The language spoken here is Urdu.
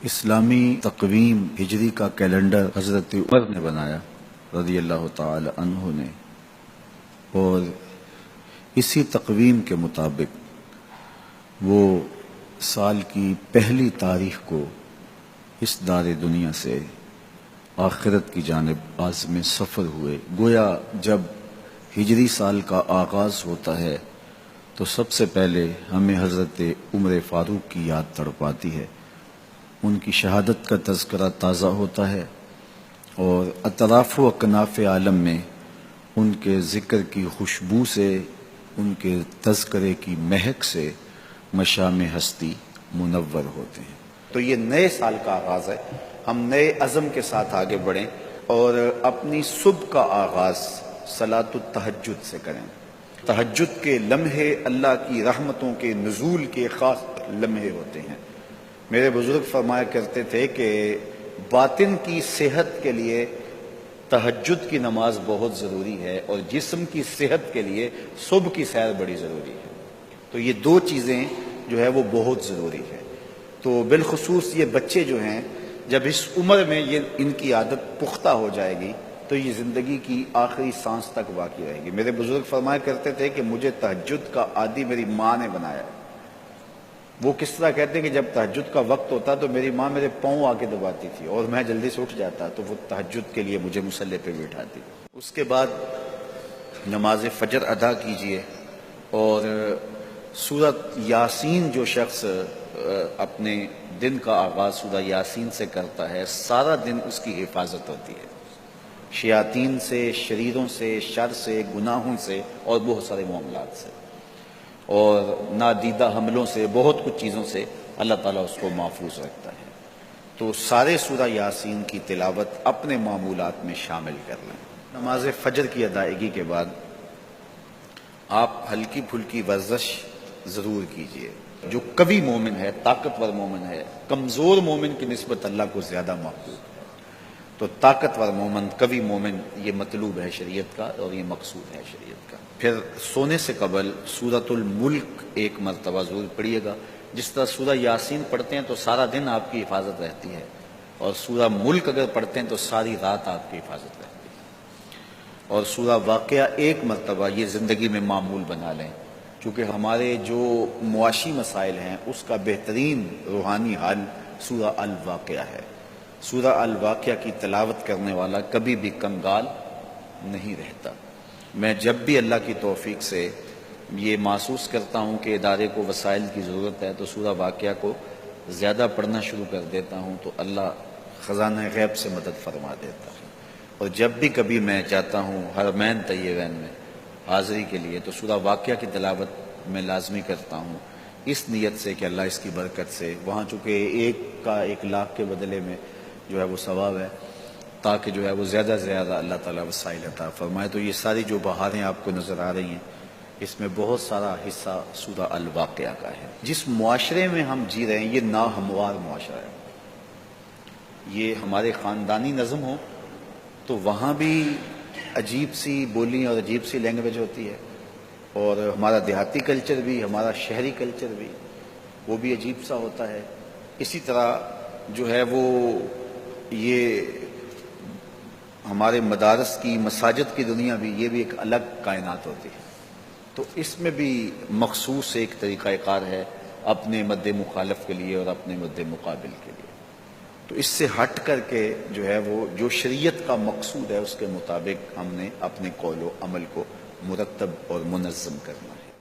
اسلامی تقویم ہجری کا کیلنڈر حضرت عمر نے بنایا رضی اللہ تعالی عنہ نے، اور اسی تقویم کے مطابق وہ سال کی پہلی تاریخ کو اس دار دنیا سے آخرت کی جانب عازم سفر ہوئے۔ گویا جب ہجری سال کا آغاز ہوتا ہے تو سب سے پہلے ہمیں حضرت عمر فاروق کی یاد تڑپاتی ہے، ان کی شہادت کا تذکرہ تازہ ہوتا ہے، اور اطراف و اکناف عالم میں ان کے ذکر کی خوشبو سے، ان کے تذکرے کی مہک سے مشام ہستی منور ہوتے ہیں۔ تو یہ نئے سال کا آغاز ہے، ہم نئے عزم کے ساتھ آگے بڑھیں اور اپنی صبح کا آغاز صلاۃ التہجد سے کریں۔ تہجد کے لمحے اللہ کی رحمتوں کے نزول کے خاص لمحے ہوتے ہیں۔ میرے بزرگ فرمایا کرتے تھے کہ باطن کی صحت کے لیے تہجد کی نماز بہت ضروری ہے، اور جسم کی صحت کے لیے صبح کی سیر بڑی ضروری ہے۔ تو یہ دو چیزیں جو ہے وہ بہت ضروری ہے۔ تو بالخصوص یہ بچے جو ہیں، جب اس عمر میں یہ ان کی عادت پختہ ہو جائے گی تو یہ زندگی کی آخری سانس تک باقی رہے گی۔ میرے بزرگ فرمایا کرتے تھے کہ مجھے تہجد کا عادی میری ماں نے بنایا۔ وہ کس طرح کہتے ہیں کہ جب تہجد کا وقت ہوتا تو میری ماں میرے پاؤں آ کے دباتی تھی اور میں جلدی سے اٹھ جاتا، تو وہ تہجد کے لیے مجھے مصلی پہ بٹھاتی۔ اس کے بعد نماز فجر ادا کیجئے، اور سورۃ یاسین جو شخص اپنے دن کا آغاز سورہ یاسین سے کرتا ہے، سارا دن اس کی حفاظت ہوتی ہے، شیاطین سے، شریروں سے، شر سے، گناہوں سے اور بہت سارے معاملات سے، اور نادیدہ حملوں سے، بہت کچھ چیزوں سے اللہ تعالیٰ اس کو محفوظ رکھتا ہے۔ تو سارے سورہ یاسین کی تلاوت اپنے معمولات میں شامل کر لیں۔ نماز فجر کی ادائیگی کے بعد آپ ہلکی پھلکی ورزش ضرور کیجئے۔ جو قوی مومن ہے، طاقتور مومن ہے، کمزور مومن کی نسبت اللہ کو زیادہ محبوب ہے۔ تو طاقتور مومن، قوی مومن، یہ مطلوب ہے شریعت کا، اور یہ مقصود ہے شریعت کا۔ پھر سونے سے قبل سورۃ الملک ایک مرتبہ ضرور پڑھیے گا۔ جس طرح سورہ یاسین پڑھتے ہیں تو سارا دن آپ کی حفاظت رہتی ہے، اور سورہ ملک اگر پڑھتے ہیں تو ساری رات آپ کی حفاظت رہتی ہے۔ اور سورہ واقعہ ایک مرتبہ یہ زندگی میں معمول بنا لیں، کیونکہ ہمارے جو معاشی مسائل ہیں اس کا بہترین روحانی حل سورہ الواقعہ ہے۔ سورہ الواقعہ کی تلاوت کرنے والا کبھی بھی کنگال نہیں رہتا۔ میں جب بھی اللہ کی توفیق سے یہ محسوس کرتا ہوں کہ ادارے کو وسائل کی ضرورت ہے تو سورہ واقعہ کو زیادہ پڑھنا شروع کر دیتا ہوں، تو اللہ خزانہ غیب سے مدد فرما دیتا ہے۔ اور جب بھی کبھی میں چاہتا ہوں حرمین طیبین میں حاضری کے لیے، تو سورہ واقعہ کی تلاوت میں لازمی کرتا ہوں، اس نیت سے کہ اللہ اس کی برکت سے، وہاں چونکہ 1 کے بدلے میں جو ہے وہ ثواب ہے، تاکہ جو ہے وہ زیادہ سے زیادہ اللہ تعالیٰ وسائل عطا فرمائے۔ تو یہ ساری جو بہاریں آپ کو نظر آ رہی ہیں، اس میں بہت سارا حصہ سورہ الواقعہ کا ہے۔ جس معاشرے میں ہم جی رہے ہیں یہ ناہموار معاشرہ ہے۔ یہ ہمارے خاندانی نظم ہو تو وہاں بھی عجیب سی بولی اور عجیب سی لینگویج ہوتی ہے، اور ہمارا دیہاتی کلچر بھی، ہمارا شہری کلچر بھی، وہ بھی عجیب سا ہوتا ہے۔ اسی طرح جو ہے وہ یہ ہمارے مدارس کی، مساجد کی دنیا بھی، یہ بھی ایک الگ کائنات ہوتی ہے۔ تو اس میں بھی مخصوص ایک طریقہ کار ہے اپنے مد مخالف کے لیے اور اپنے مد مقابل کے لیے۔ تو اس سے ہٹ کر کے جو ہے وہ جو شریعت کا مقصود ہے اس کے مطابق ہم نے اپنے قول و عمل کو مرتب اور منظم کرنا ہے۔